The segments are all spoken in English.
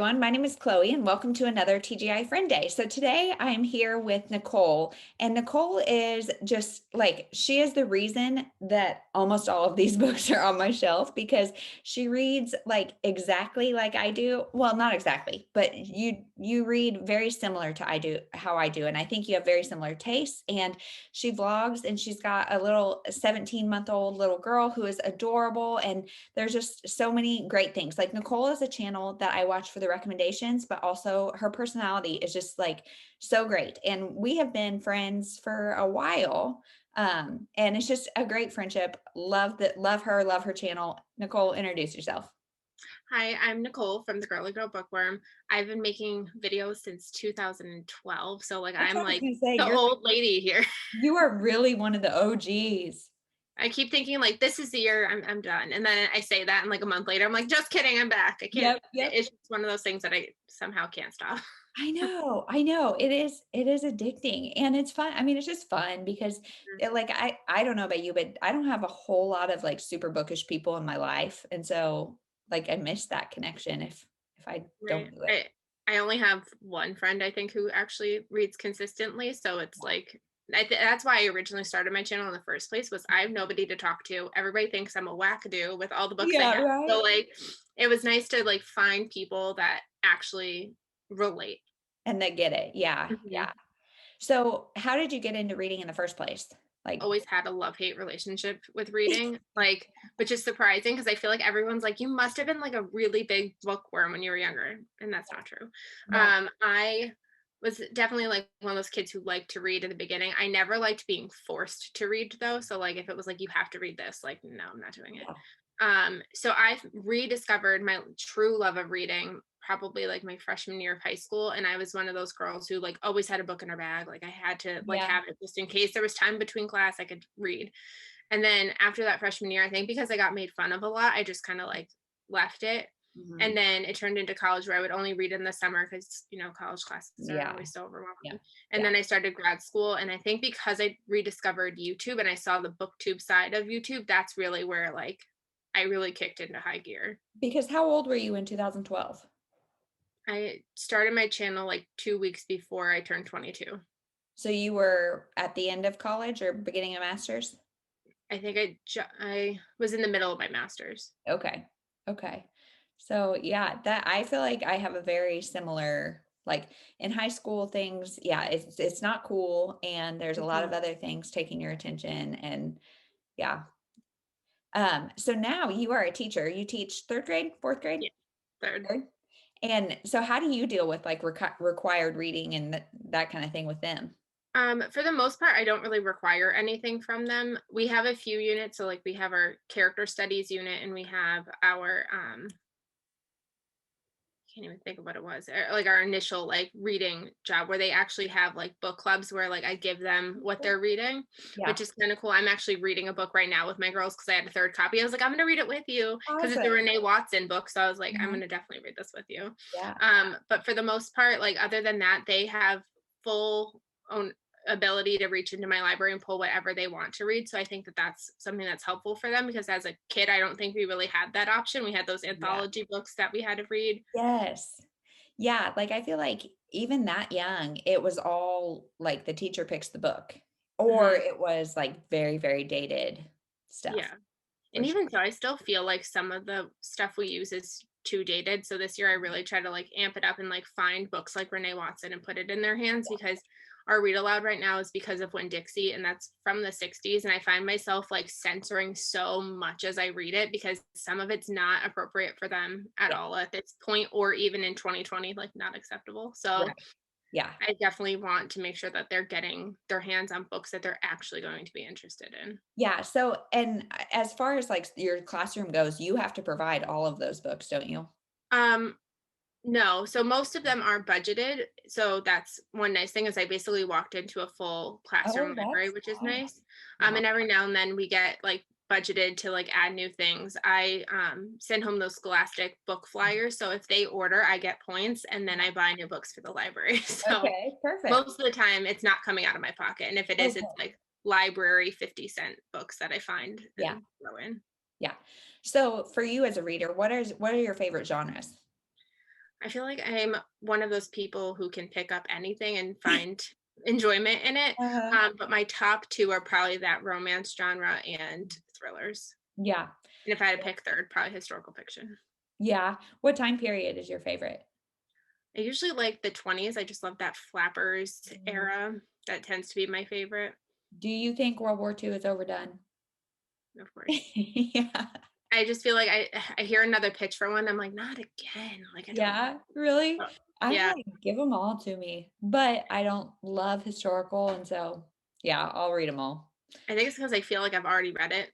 everyone. My name is Chloe, and welcome to another TGI Friend Day. So today I am here with Nicole, and Nicole is just like, she is the reason that almost all of these books are on my shelf because she reads like exactly like I do. Well, not exactly, but you read very similar to how I do. And I think you have very similar tastes. And she vlogs, and she's got a little 17-month-old little girl who is adorable. And there's just so many great things. Like Nicole is a channel that I watch for the recommendations, but also her personality is just like so great. And we have been friends for a while. And it's just a great friendship. Love her, love her channel. Nicole, introduce yourself. Hi, I'm Nicole from the Girly Bookworm. I've been making videos since 2012, so That's I'm what I was like gonna say. the old lady here. You are really one of the OGs. I keep thinking like this is the year I'm done, and then I say that, and like a month later, I'm like, just kidding, I'm back. I can't. Yep, yep. It's just one of those things that I somehow can't stop. I know. It is addicting and it's fun. I mean, it's just fun because like I don't know about you, but I don't have a whole lot of like super bookish people in my life. And so like I miss that connection if I Right. don't do it. I only have one friend I think who actually reads consistently, so it's like that's why I originally started my channel in the first place was I have nobody to talk to. Everybody thinks I'm a wackadoo with all the books I Yeah, have. So right. like it was nice to like find people that actually relate. And they get it. Yeah, Mhm. yeah. So how did you get into reading in the first place? Like, Always had a love-hate relationship with reading, like, which is surprising because I feel like everyone's like, you must have been like a really big bookworm when you were younger, and that's not true. no. I was definitely like one of those kids who liked to read in the beginning. I never liked being forced to read though. So like if it was like you have to read this, like no, I'm not doing it. Yeah. So I've rediscovered my true love of reading probably like my freshman year of high school. And I was one of those girls who like always had a book in her bag. Like I had to like Yeah. have it just in case there was time between class, I could read. And then after that freshman year, I think because I got made fun of a lot, I just kind of like left it. Mhm. And then it turned into college where I would only read in the summer because, college classes are Yeah. always so Yeah. overwhelming. And Yeah. then I started grad school. And I think because I rediscovered YouTube and I saw the booktube side of YouTube, that's really where like I really kicked into high gear. Because how old were you in 2012? I started my channel like 2 weeks before I turned 22. So you were at the end of college or beginning of master's? I think I was in the middle of my master's. Okay. Okay. So yeah, that I feel like I have a very similar like in high school things, yeah, it's not cool and there's a lot of Mhm. other things taking your attention and yeah. So now you are a teacher. You teach third grade, fourth grade, Yeah, third. third. And so how do you deal with like required reading and that kind of thing with them? For the most part, I don't really require anything from them. We have a few units, so like we have our character studies unit, and we have our can't even think of what it was, like our initial like reading job where they actually have like book clubs where like I give them what they're reading, which Yeah. is kind of cool. I'm actually reading a book right now with my girls because I had a third copy. I was like, I'm gonna read it with you because it's a Awesome. Renee Watson book. So I was like, I'm Uh-huh. gonna definitely read this with you. Yeah. But for the most part, like other than that, they have full own ability to reach into my library and pull whatever they want to read. So I think that that's something that's helpful for them because as a kid, I don't think we really had that option. We had those Yeah. anthology books that we had to read. Yes. Yeah, like I feel like even that young, it was all like the teacher picks the book, or Mhm. it was like very, very dated stuff Yeah. for And sure. even so, I still feel like some of the stuff we use is too dated. So this year I really try to like amp it up and like find books like Renee Watson and put it in their hands because our read aloud right now is because of When Dixie and that's from the 60s. And I find myself like censoring so much as I read it because some of it's not appropriate for them at Yeah, all at this point or even in 2020, like not acceptable. So right. Yeah. I definitely want to make sure that they're getting their hands on books that they're actually going to be interested in. Yeah, so and as far as like your classroom goes, you have to provide all of those books, don't you? Um, No, so most of them are budgeted. So that's one nice thing is I basically walked into a full Oh, classroom library, that's which is nice. nice. Yeah. And every now and then we get like budgeted to like add new things. I send home those Scholastic book flyers. So if they order, I get points and then I buy new books for the library. So Okay, perfect. most of the time it's not coming out of my pocket. And if it is, it's Okay. like library 50-cent books that I find Yeah, and throw in. yeah. So for you as a reader, what are your favorite genres? I feel like I'm one of those people who can pick up anything and find enjoyment in it. Uh, But my top two are probably that romance genre and thrillers. yeah. And if I had to pick third, probably historical fiction. Yeah. What time period is your favorite? I usually like the 20s. I just love that flappers Mm. era. That tends to be my favorite, Do you think World War II is overdone? of course. Yeah. I just feel like I hear another pitch for one. I'm like, not again. Like I don't. Yeah, really? I'm Yeah, like, give them all to me, but I don't love historical, and so, yeah, I'll read them all. I think it's because I feel like I've already read it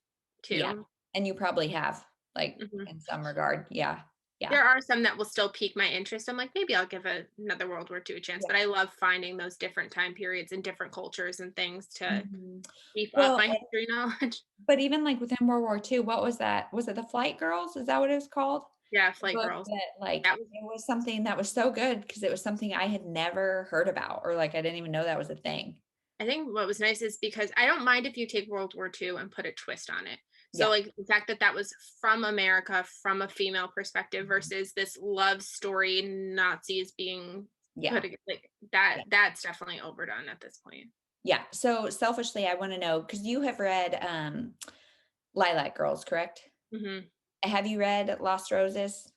Yeah, too. and you probably have, like, Mhm. in some regard. Yeah, yeah, There are some that will still pique my interest. I'm like, maybe I'll give another World War II a chance. yeah. But I love finding those different time periods and different cultures and things to Mhm. beef up Well, my history knowledge. but even, like, within World War II, what was that? Was it The Flight Girls? Is that what it was called? Yeah, The Flight book Girls. that, like, That was it was something that was so good because it was something I had never heard about, or, like, I didn't even know that was a thing. I think what was nice is because I don't mind if you take World War II and put a twist on it. So Yeah. like the fact that that was from America, from a female perspective Mhm. versus this love story, Nazis being Yeah. put like that, that's definitely overdone at this point. Yeah. So selfishly, I want to know because you have read Lilac Girls, correct? Hmm. Have you read Lost Roses?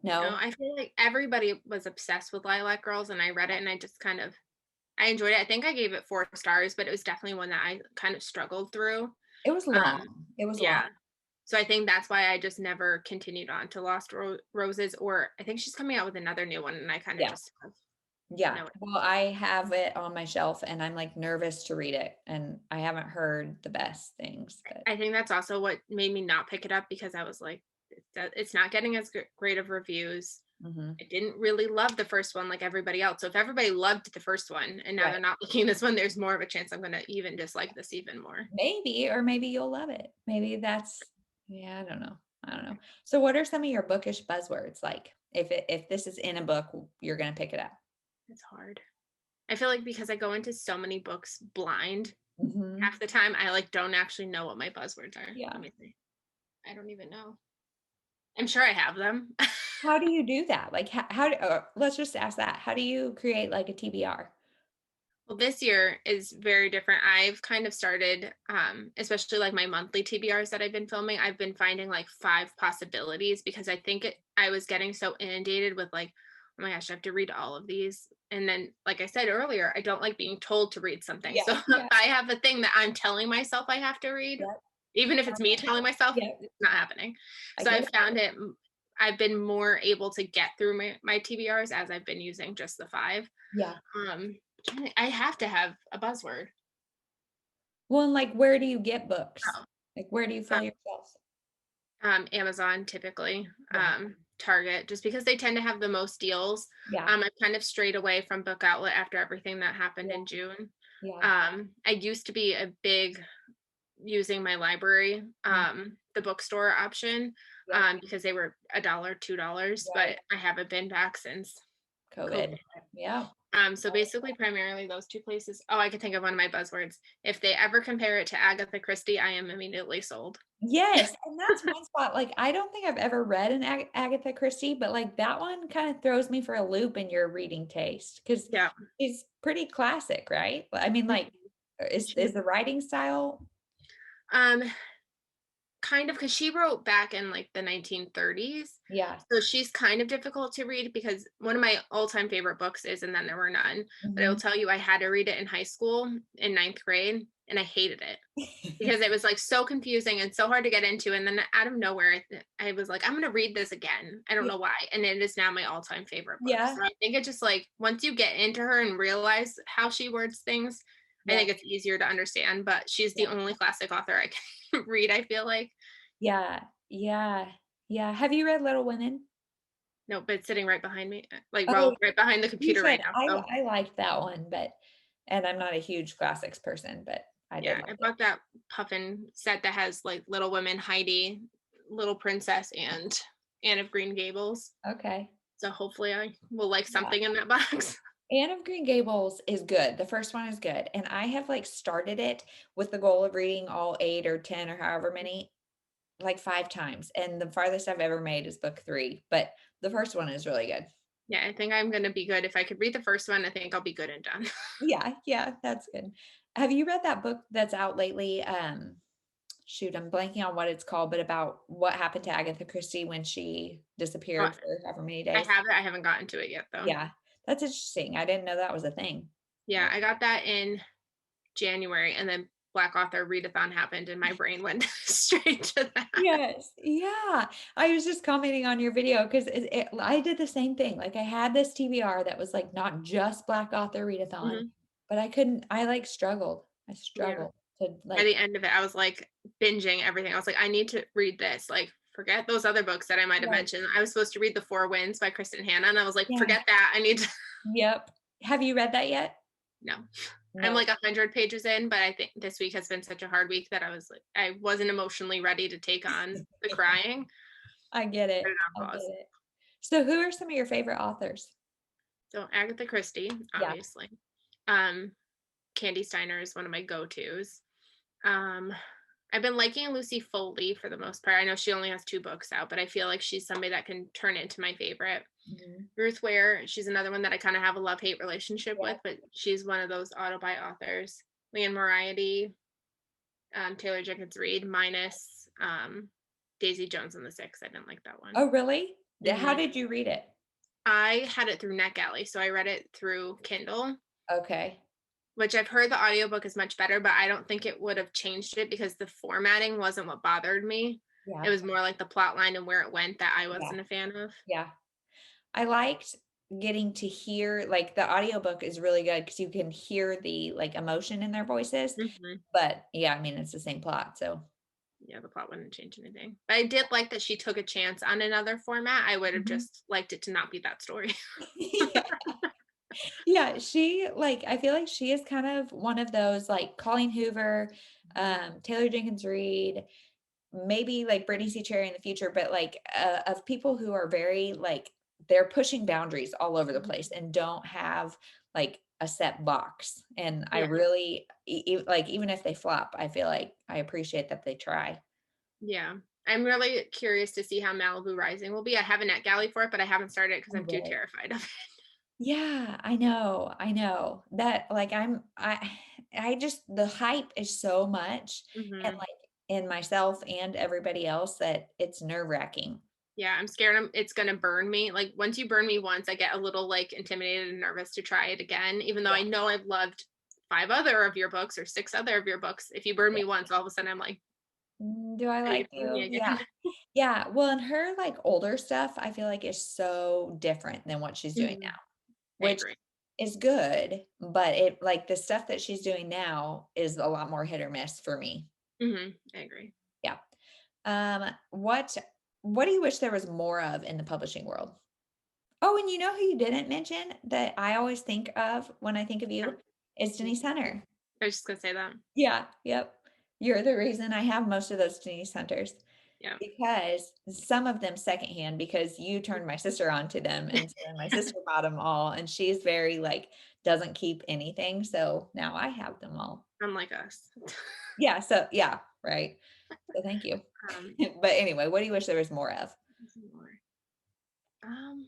No, No. I feel like everybody was obsessed with Lilac Girls and I read it and I just kind of I enjoyed it. I think I gave it 4 stars, but it was definitely one that I kind of struggled through. It was Um, long. It was long. yeah. So I think that's why I just never continued on to Lost Roses, or I think she's coming out with another new one, and I kind of Yeah. just have Yeah. no. Well, I have it on my shelf and I'm like nervous to read it. And I haven't heard the best things, but I think that's also what made me not pick it up because I was like, it's not getting as great of reviews. mhm. I didn't really love the first one like everybody else. So if everybody loved the first one and now Right. they're not liking this one, there's more of a chance I'm going to even dislike this even more. Maybe, or maybe you'll love it. Maybe that's, yeah, I don't know. I don't know. So what are some of your bookish buzzwords? Like if this is in a book, you're going to pick it up. It's hard. I feel like because I go into so many books blind, Mhm. half the time I like don't actually know what my buzzwords are. Yeah. Let me see. I don't even know. I'm sure I have them. How do you do that? Like, how do, let's just ask that. How do you create like a TBR? Well, this year is very different. I've kind of started, especially like my monthly TBRs that I've been filming. I've been finding like 5 possibilities because I think I was getting so inundated with like, oh my gosh, I have to read all of these. And then, like I said earlier, I don't like being told to read something. Yeah, So if yeah, I have a thing that I'm telling myself I have to read, yep, even if it's me telling myself, yep, it's not happening. I So I get it. found it. I've been more able to get through my TBRs as I've been using just the 5. Yeah. Um, I have to have a buzzword. Well, and like, where do you get books? Oh, Like, where do you uh, fill your shelves? Amazon typically, Yeah, Target, just because they tend to have the most deals. yeah, I kind of strayed away from Book Outlet after everything that happened yeah, in June. yeah, I used to be a big using my library, mm, the bookstore option, yep, because they were $1, $2, right. but I haven't been back since COVID. COVID. Yeah. So basically, primarily those 2 places. Oh, I could think of one of my buzzwords. If they ever compare it to Agatha Christie, I am immediately sold. Yes, and that's one spot, like, I don't think I've ever read an Agatha Christie, but, like, that one kinda throws me for a loop in your reading taste because Yeah. it's pretty classic, right? I mean, like, is the writing style. Um, kind of because she wrote back in like the 1930s. Yeah. So she's kind of difficult to read because one of my all-time favorite books is And Then There Were None. But I will Mhm. tell you, I had to read it in high school in ninth grade, and I hated it because it was like so confusing and so hard to get into. And then out of nowhere, I was like, I'm going to read this again. I don't Ye know why. And it is now my all-time favorite book. yeah, So I think it just like once you get into her and realize how she words things, I yeah, think it's easier to understand. But she's yeah, the only classic author I can read, I feel like. yeah, yeah, yeah. Have you read Little Women? No, but it's sitting right behind me, like, Oh, well, right behind the you computer right said now, I so, I liked that one, but and I'm not a huge classics person, but I did yeah, like I it. bought that Puffin set that has, like, Little Women, Heidi, Little Princess, and Anne of Green Gables, Okay. so hopefully I will like Yeah. something in that box. Anne of Green Gables is good. The first one is good, and I have, like, started it with the goal of reading all 8 or 10 or however many, like, 5 times, and the farthest I've ever made is book 3, but the first one is really good. Yeah, I think I'm gonna be good. If I could read the first one, I think I'll be good and done. Yeah, yeah, that's good. Have you read that book that's out lately? Shoot, I'm blanking on what it's called, but about what happened to Agatha Christie when she Oh, disappeared for however many I days. have it. I haven't gotten to it yet though. Yeah, that's interesting. I didn't know that was a thing. Yeah, I got that in January, and then Black Author Readathon happened, and my brain went straight to that. Yes. Yeah. I was just commenting on your video because I did the same thing. Like I had this TBR that was like not just Black Author Readathon, Mhm. but I couldn't, I like struggled. I Yeah. struggled to By like, the end of it, I was like binging everything. I was like, I need to read this. Like, forget those other books that I might have right. mentioned. I was supposed to read The Four Winds by Kristen Hanna, and I was like, Yeah. forget that. I need to Yep. Have you read that yet? no. I'm No. like 100 pages in, but I think this week has been such a hard week that I wasn't emotionally ready to take on the crying. I get Put it. it I on get pause. it. So who are some of your favorite authors? So Agatha Christie, Yeah. obviously. Um, Candy Steiner is one of my go-tos. Um, I've been liking Lucy Foley for the most part. I know she only has 2 books out, but I feel like she's somebody that can turn into my favorite. Mhm. Ruth Ware, she's another one that I kind of have a love-hate relationship Yeah. with, but she's one of those auto-buy authors. Leanne Moriarty, Taylor Jenkins Reid, minus Daisy Jones and the Six. I didn't like that one. Oh, really? How hmm did you read it? I had it through NetGalley, so I read it through Kindle, Okay. which I've heard the audiobook is much better, but I don't think it would have changed it because the formatting wasn't what bothered me. It Yeah. was more like the plot line and where it went that I Yeah. wasn't a fan of. Yeah. I liked getting to hear like the audiobook is really good because you can hear the like emotion in their voices. hmm But yeah, I mean it's the same plot. So Yeah, the plot wouldn't change anything. But I did like that she took a chance on another format. I would have Mhm. just liked it to not be that story. Yeah. Yeah, she like I feel like she is kind of one of those like Colleen Hoover, Taylor Jenkins Reid, maybe like Brittany C. Cherry in the future, but like of people who are very like they're pushing boundaries all over the place Mhm. and don't have like a set box. And I Yeah. really like even if they flop, I feel like I appreciate that they try. Yeah. I'm really curious to see how Malibu Rising will be. I have a NetGalley for it, but I haven't started it because Oh, I'm too really? terrified of it. Yeah, I know. I know that like I just the hype is so much and hmm like in myself and everybody else that it's nerve-wracking. Yeah, I'm scared it's gonna burn me. Like once you burn me once, I get a little like intimidated and nervous to try it again, even though Yeah. I know I've loved 5 other of your books or 6 other of your books. If you burn me once, all of a sudden I'm like, Do I are you like burning me you? Yeah. again? Yeah. Well, and her like older stuff, I feel like is so different than what she's doing now, Mhm. I which agree. is good, but it like the stuff that she's doing now is a lot more hit or miss for me. I agree. Yeah. What what do you wish there was more of in the publishing world? Oh, and you know who you didn't mention that I always think of when I think of you is Denise Hunter. I was just gonna say that. Yeah. Yep. You're the reason I have most of those Denise Hunters. Yeah. Because some of them secondhand because you turned my sister on to them, and so then my sister bought them all, and she's very, like, doesn't keep anything, so now I have them all. Unlike us. Yeah, so yeah, right. So thank you. um, But anyway, what do you wish there was more of? what's more? Um,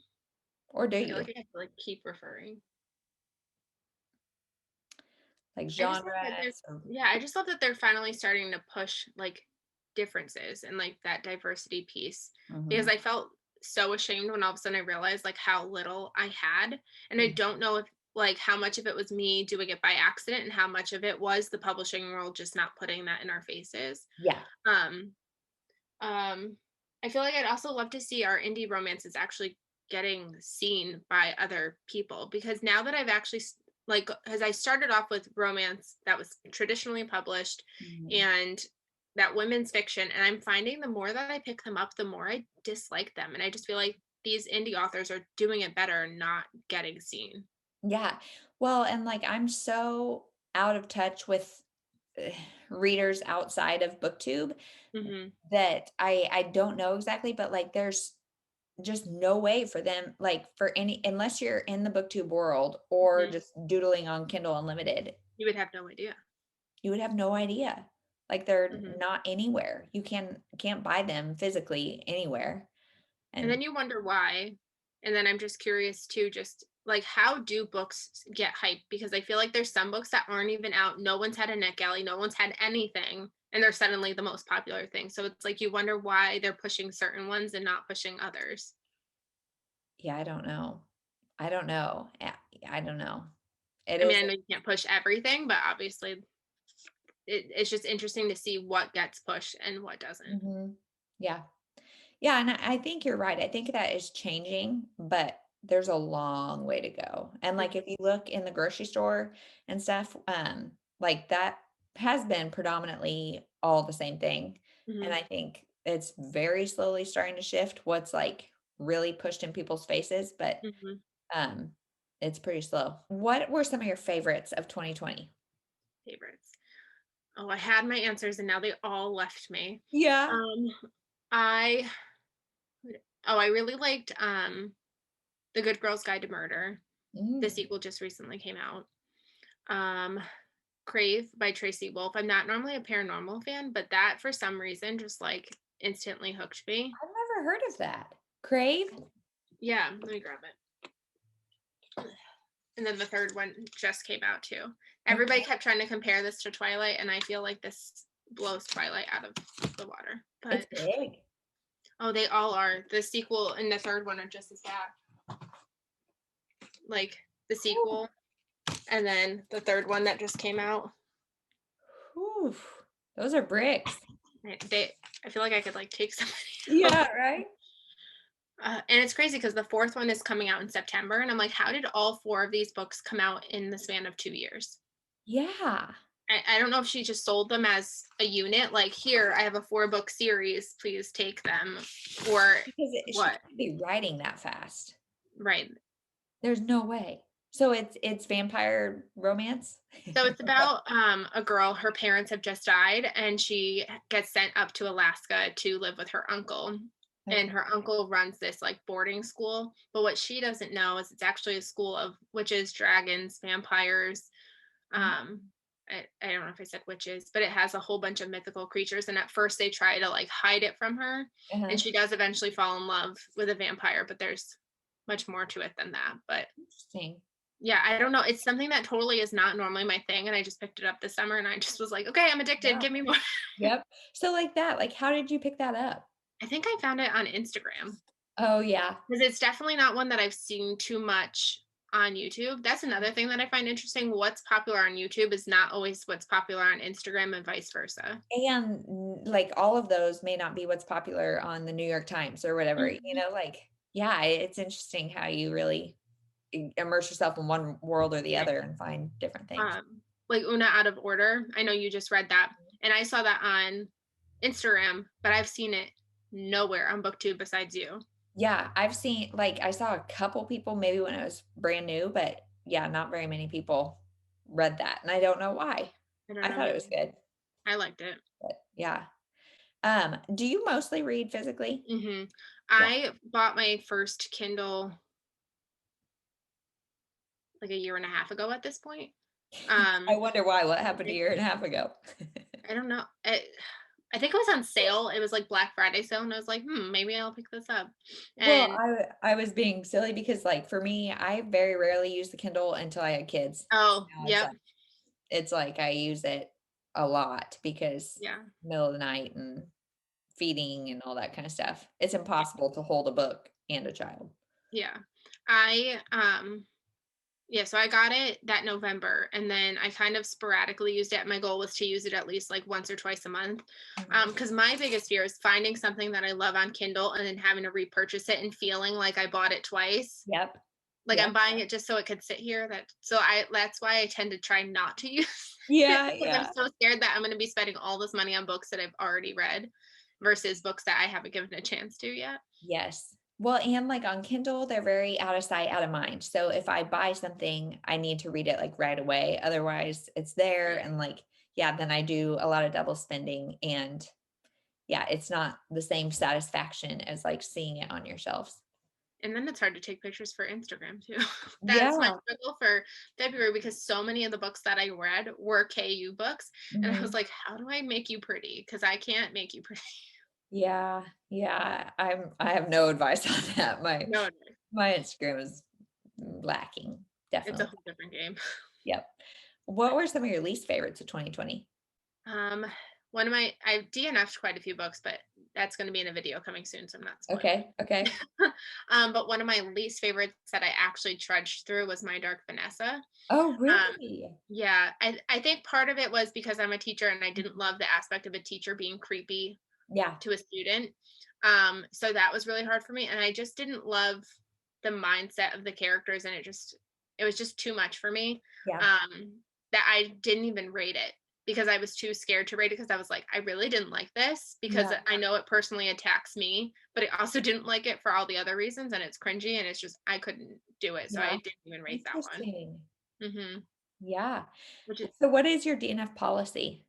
Or do I feel you? like I have to like keep referring. Like I just love that genres or I just love that they're finally starting to push like differences and like that diversity piece because mhm, I felt so ashamed when all of a sudden I realized like how little I had. And I mm, don't know if like how much of it was me doing it by accident and how much of it was the publishing world just not putting that in our faces. yeah, Um, um, I feel like I'd also love to see our indie romances actually getting seen by other people because now that I've actually like as I started off with romance that was traditionally published mhm. and that women's fiction, and I'm finding the more that I pick them up, the more I dislike them, and I just feel like these indie authors are doing it better, not getting seen. Yeah. Well, and, like, I'm so out of touch with, eh, readers outside of BookTube hmm that I don't know exactly, but, like, there's just no way for them like, for any unless you're in the BookTube world or hmm just doodling on Kindle Unlimited, You would have no idea. you would have no idea. Like, they're hmm not anywhere. You can't buy them physically anywhere, And and then you wonder why. And then I'm just curious too, just like how do books get hype? Because I feel like there's some books that aren't even out. No one's had a NetGalley, no one's had anything, and they're suddenly the most popular thing. So it's like you wonder why they're pushing certain ones and not pushing others. Yeah, I don't know. I don't know. I don't know. It I mean, is. I know you can't push everything, but obviously it's just interesting to see what gets pushed and what doesn't. Mhm. Yeah. Yeah, and I think you're right. I think that is changing, but there's a long way to go. And like if you look in the grocery store and stuff, like that has been predominantly all the same thing. And Mhm. I think it's very slowly starting to shift what's like really pushed in people's faces, but Mhm. um it's pretty slow. What were some of your favorites of 2020? Favorites. Oh, I had my answers and now they all left me. Yeah. Um, I I really liked The Good Girl's Guide to Murder. The Mm. sequel just recently came out. Um, Crave by Tracy Wolf. I'm not normally a paranormal fan, but that for some reason just like instantly hooked me. I've never heard of that. Crave? Yeah, let me grab it. And then the third one just came out too. Everybody Okay. kept trying to compare this to Twilight, and I feel like this blows Twilight out of the water. It's But big. oh, they all are. The sequel and the third one are just as bad. Like the Whew. sequel, and then the third one that just came out. Whew. Those are bricks. They, I feel like I could like take somebody out. Yeah, right? And it's crazy because the fourth one is coming out in September, and I'm like, how did all four of these books come out in the span of 2 years? Yeah. I don't know if she just sold them as a unit, like here, I have a 4-book series, please take them, or Because she what? can't be writing that fast. Right. There's no way. So it's vampire romance? So it's about a girl, her parents have just died, and she gets sent up to Alaska to live with her uncle. And Okay. her uncle runs this like boarding school. But what she doesn't know is it's actually a school of witches, dragons, vampires. Mhm. Um, I don't know if I said witches, but it has a whole bunch of mythical creatures. And at first they try to like hide it from her. Uh-huh. And she does eventually fall in love with a vampire, but there's much more to it than that. But Interesting. yeah, I don't know. It's something that totally is not normally my thing, and I just picked it up this summer, and I just was like, "Okay, I'm addicted. Yeah. Give me more." Yep. So like that, like how did you pick that up? I think I found it on Instagram Oh, yeah. because it's definitely not one that I've seen too much on YouTube. That's another thing that I find interesting. What's popular on YouTube is not always what's popular on Instagram and vice versa. And like all of those may not be what's popular on the New York Times or whatever, Mhm. like, yeah, it's interesting how you really immerse yourself in one world or the Right. other and find different things. Like Una Out of Order. I know you just read that, and I saw that on Instagram, but I've seen it nowhere on BookTube besides you. Yeah, I've seen like I saw a couple people maybe when it was brand new, but yeah, not very many people read that, and I don't know why. I don't I know thought it either. was good, I liked it. but yeah. Do you mostly read physically? Yeah. I bought my first Kindle like a year and a half ago at this point. I Um, wonder why. What happened a I year and a half ago? I don't know. I think it was on sale. It was like Black Friday sale, and I was like, maybe I'll pick this up. Well, And I was being silly because, like, for me, I very rarely use the Kindle until I had kids. oh, Now yep, it's like I use it a lot because yeah, middle of the night and feeding and all that kind of stuff. It's impossible to hold a book and a child. yeah. I Yeah, so I got it that November, and then I kind of sporadically used it. My goal was to use it at least like once or twice a month. Mhm. Because my biggest fear is finding something that I love on Kindle and then having to repurchase it and feeling like I bought it twice. Yep. Like I'm Yep. buying it just so it could sit here. That's why I tend to try not to use it Yeah, because I'm yeah. so scared that I'm going to be spending all this money on books that I've already read versus books that I haven't given a chance to yet. Yes. Well, and like on Kindle, they're very out of sight, out of mind. So if I buy something, I need to read it like right away. Otherwise, it's there Right. and like, yeah, then I do a lot of double spending and yeah, it's not the same satisfaction as like seeing it on your shelves. And then it's hard to take pictures for Instagram too. That's my Yeah. struggle for February because so many of the books that I read were KU books. And I was Mhm. like, how do I make you pretty? Because I can't make you pretty. Yeah. Yeah. I have no advice on that. No. My Instagram is lacking, It's a definitely. whole different game. Yep. What were some of your least favorites of 2020? Um, one of my I've DNF'd quite a few books, but that's going to be in a video coming soon, so I'm not spoiling. Okay, okay. But one of my least favorites that I actually trudged through was My Dark Vanessa. Oh, Um, really? yeah, I think part of it was because I'm a teacher and I didn't love the aspect of a teacher being creepy Yeah, to a student. So that was really hard for me, and I just didn't love the mindset of the characters, and it was just too much for me. yeah, That I didn't even rate it because I was too scared to rate it because I was like, I really didn't like this because yeah. I know it personally attacks me, but I also didn't like it for all the other reasons, and it's cringy, and it's just I couldn't do it, so I Yeah. didn't even rate that one. Interesting. hmm Yeah. Which is So what is your DNF policy?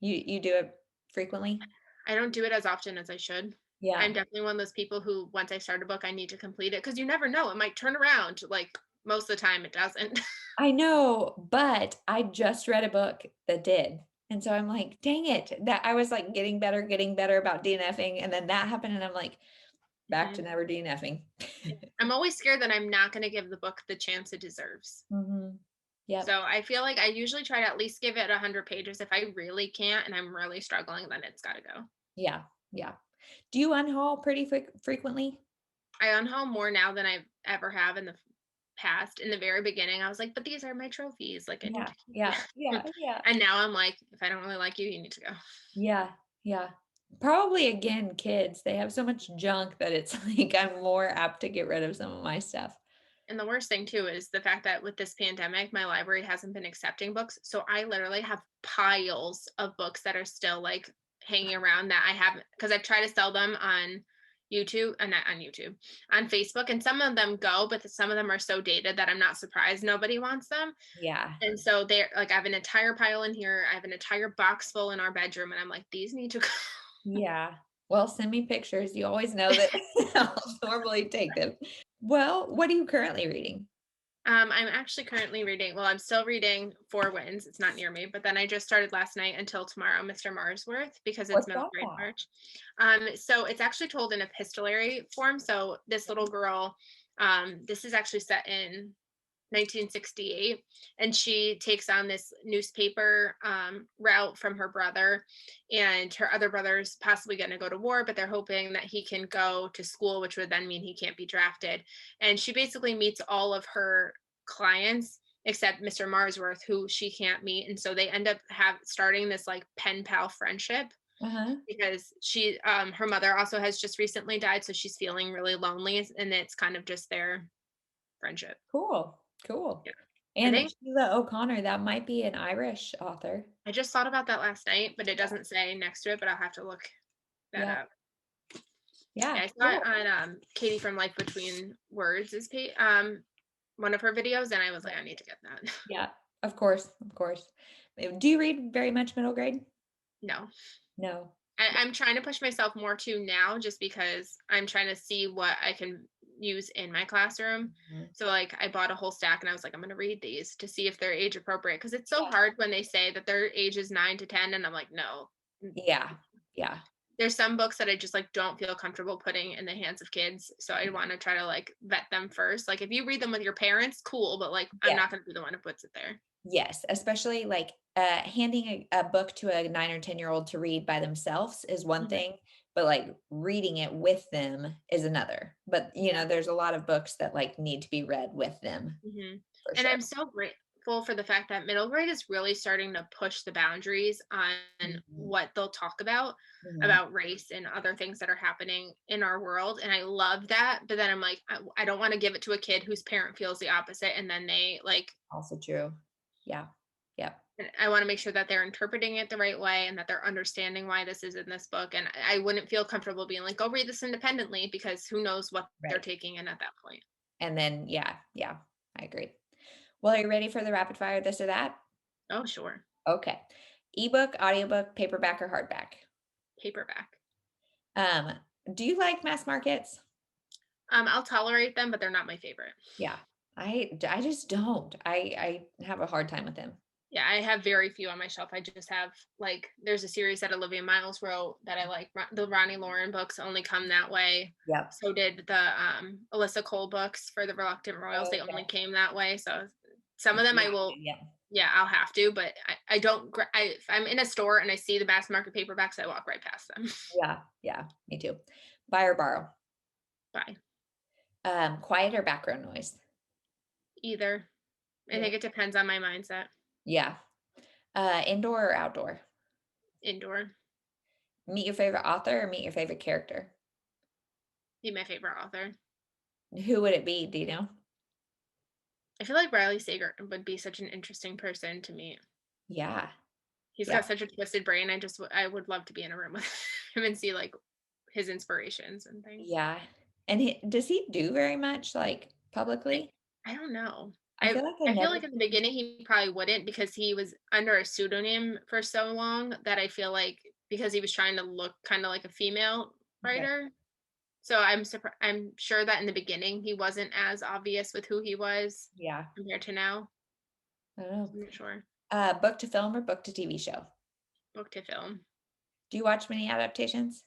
You do it frequently? I don't do it as often as I should. I'm Yeah. definitely one of those people who once I start a book, I need to complete it because you never know. It might turn around. Like most of the time it doesn't. I know, but I just read a book that did. And so I'm like, dang it. That I was like getting better about DNFing. And then that happened. And I'm like, back to Mhm. never DNFing. Yeah. I'm always scared that I'm not going to give the book the chance it deserves. hmm Yep. So I feel like I usually try to at least give it 100 pages. If I really can't and I'm really struggling, then it's got to go. Yeah. Yeah. Do you unhaul pretty frequently? I unhaul more now than I ever have in the past. In the very beginning, I was like, but these are my trophies. Like I need Yeah. to Yeah. keep. Yeah. Yeah. And now I'm like, if I don't really like you, you need to go. Yeah. Yeah. Probably again, kids, they have so much junk that it's like I'm more apt to get rid of some of my stuff. And the worst thing too is the fact that with this pandemic, my library hasn't been accepting books. So I literally have piles of books that are still like hanging around that I haven't because I've tried to sell them on YouTube and not on YouTube, on Facebook. And some of them go, but some of them are so dated that I'm not surprised nobody wants them. Yeah. And so they're like I have an entire pile in here. I have an entire box full in our bedroom, and I'm like, these need to go. Yeah. Well, send me pictures. You always know that I'll normally take them. Well, what are you currently reading? I'm actually currently reading, well, I'm still reading Four Winds. It's not near me, but then I just started last night until tomorrow, Mr. Marsworth, because it's What's middle that grade about? March. So it's actually told in epistolary form. So this little girl, this is actually set in 1968, and she takes on this newspaper route from her brother, and her other brother's possibly going to go to war, but they're hoping that he can go to school, which would then mean he can't be drafted. And she basically meets all of her clients except Mr. Marsworth, who she can't meet, and so they end up starting this like pen pal friendship Uh-huh. because her mother also has just recently died, so she's feeling really lonely, and it's kind of just their friendship. Cool. Cool. Yeah. I And think Sheila O'Connor, that might be an Irish author. I just thought about that last night, but it doesn't say next to it, but I'll have to look that Yeah. up. Yeah. Yeah, I saw it Cool. on Katie from Life Between Words is one of her videos, and I was like, I need to get that. Yeah. Of course. Of course. Do you read very much middle grade? No. No. I'm trying to push myself more to now just because I'm trying to see what I can use in my classroom. Mhm. So like I bought a whole stack and I was like, I'm gonna read these to see if they're age appropriate because it's so Yeah. hard when they say that their age is 9 to 10, and I'm like, no. Yeah. Yeah. There's some books that I just like don't feel comfortable putting in the hands of kids. So I want to try to like vet them first. Like if you read them with your parents, cool, but like I'm Yeah. not gonna be the one who puts it there. Yes, especially like handing a book to a 9 or 10-year-old to read by themselves is one Mhm. thing, but like reading it with them is another. But Yeah. there's a lot of books that like need to be read with them hmm for And sure. I'm so grateful for the fact that middle grade is really starting to push the boundaries on Mhm, what they'll talk mhm. about race and other things that are happening in our world. And I love that. But then I'm like, I don't want to give it to a kid whose parent feels the opposite. And then they like, Also true. Yeah. Yeah. I want to make sure that they're interpreting it the right way and that they're understanding why this is in this book. And I wouldn't feel comfortable being like, go read this independently because who knows what they're Right. taking in at that point. And then yeah, yeah, I agree. Well, are you ready for the rapid fire this or that? Oh, sure. Okay. Ebook, audiobook, paperback, or hardback? Paperback. Um, do you like mass markets? I'll tolerate them, but they're not my favorite. Yeah. I just don't. I have a hard time with them. Yeah, I have very few on my shelf. I just have like there's a series that Olivia Miles wrote that I like. The Ronnie Lauren books only come that way. Yep. So did the Alyssa Cole books for the Reluctant Royals. They only Okay. came that way. So some of them I will, Yeah. yeah, I'll have to, but I don't. If I'm in a store and I see the mass market paperbacks, I walk right past them. Yeah. Yeah. Me too. Buy or borrow. Bye. Quiet or background noise. Either. I Yeah. think it depends on my mindset. Yeah. Indoor or outdoor. Indoor. Meet your favorite author or meet your favorite character. Be my favorite author. Who would it be? Do you know? I feel like Riley Sager would be such an interesting person to meet. Yeah. He's Yeah. got such a twisted brain. I would love to be in a room with him and see like his inspirations and things. Yeah. And does he do very much like I, publicly? I don't know. I feel like I I feel never like in the see him. beginning he probably wouldn't because he was under a pseudonym for so long that I feel like because he was trying to look kind of like a female Okay. writer. So I'm sure that in the beginning he wasn't as obvious with who he was Yeah. compared to now. I don't know. I'm not sure. Book to film or book to TV show? Book to film. Do you watch many adaptations?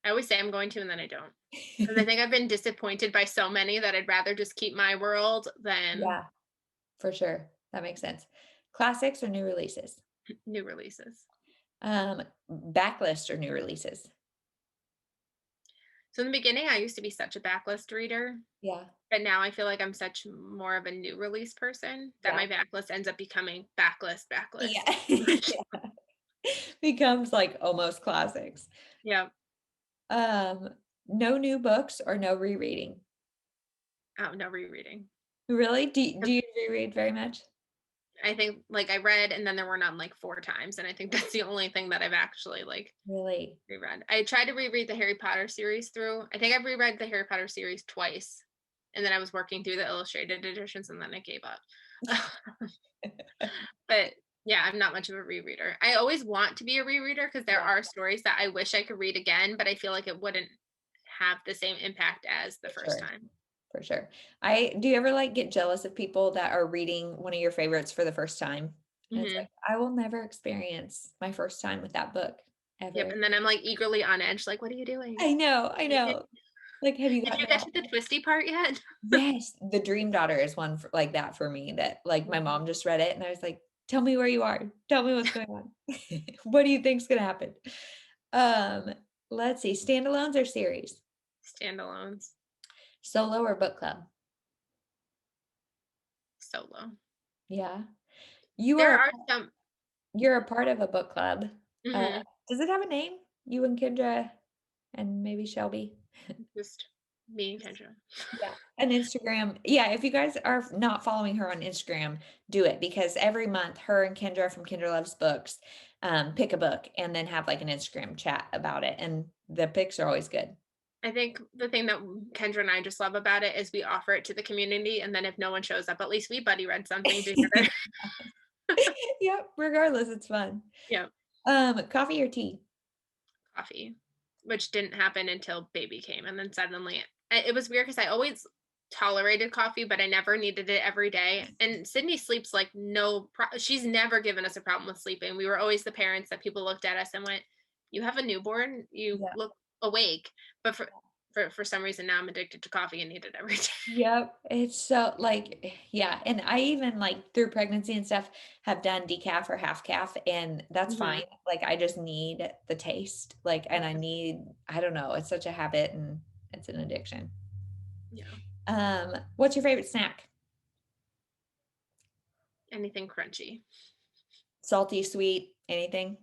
I always say I'm going to and then I don't. Because I think I've been disappointed by so many that I'd rather just keep my world than Yeah, for sure. That makes sense. Classics or new releases? new releases. Backlist or new releases? So in the beginning, I used to be such a backlist reader, Yeah. but now I feel like I'm such more of a new release person that Yeah. my backlist ends up becoming backlist. Yeah. Yeah. Becomes like almost classics. Yeah. Um, no new books or no rereading? Oh, no rereading. Really? Do you reread very much? I think like I read and then there were none like 4 times. And I think that's the only thing that I've actually like Really? reread. I tried to reread the Harry Potter series through. I think I've reread the Harry Potter series twice. And then I was working through the illustrated editions and then I gave up. But yeah, I'm not much of a rereader. I always want to be a rereader because there Yeah, are stories that I wish I could read again, but I feel like it wouldn't have the same impact as the for first sure. time. For sure. I do you ever like get jealous of people that are reading one of your favorites for the first time? And it's Hmm. like, I will never experience my first time with that book Yep. ever. And then I'm like eagerly on edge, like, what are you doing? I know, I Did know. Like, have you you gotten get that? to the twisty part yet? Yes, The Dream Daughter is one like that for me that like my Mhm. mom just read it and I was like, tell me where you are. Tell me what's going on. What do you think's gonna happen? Um, let's see, standalones or series? Standalones, Solo or book club? solo. Yeah. You There are are some. you're a part of a book club. Uh, Mhm. does it have a name? You and Kendra and maybe Shelby? Just me and Kendra. Yeah. An Instagram. Yeah, if you guys are not following her on Instagram, do it because every month her and Kendra from Kendra Loves Books pick a book and then have like an Instagram chat about it. And the pics are always good. I think the thing that Kendra and I just love about it is we offer it to the community, and then if no one shows up, at least we buddy read something together. Yep, regardless, it's fun. Yeah, Coffee or tea? coffee, which didn't happen until baby came, and then suddenly it was weird because I always tolerated coffee, but I never needed it every day. And Sydney sleeps like she's never given us a problem with sleeping. We were always the parents that people looked at us and went, "You have a newborn, you Yeah. look awake," but for some reason now I'm addicted to coffee and need it every day. Yep. It's so like, yeah. And I even like through pregnancy and stuff have done decaf or half calf, and that's fine. Mhm. Like, I just need the taste. Like, and I don't know, it's such a habit and it's an addiction. Yeah, What's your favorite snack? anything crunchy. Salty, sweet, anything?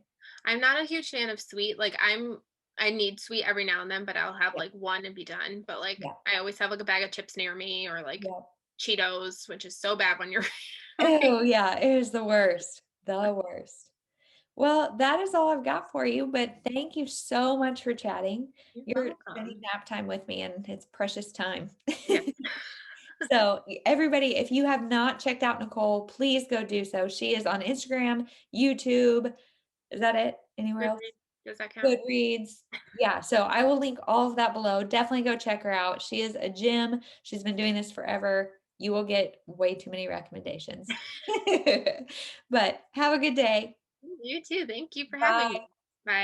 I'm not a huge fan of sweet. Like I need sweet every now and then, but I'll have Yeah. like one and be done. But like Yeah. I always have like a bag of chips near me or like Yeah. Cheetos, which is so bad when you're Oh, yeah. It is the worst. The worst. Well, that is all I've got for you, but thank you so much for chatting. You're You're spending welcome. nap time with me and it's precious time. Yeah. So, everybody, if you have not checked out Nicole, please go do so. She is on Instagram, YouTube. Is that it? Anywhere else? Goodreads, does that count? Goodreads. Yeah. So, I will link all of that below. Definitely go check her out. She is a gem. She's been doing this forever. you will get way too many recommendations. But have a good day. You too. Thank you for having Bye. me.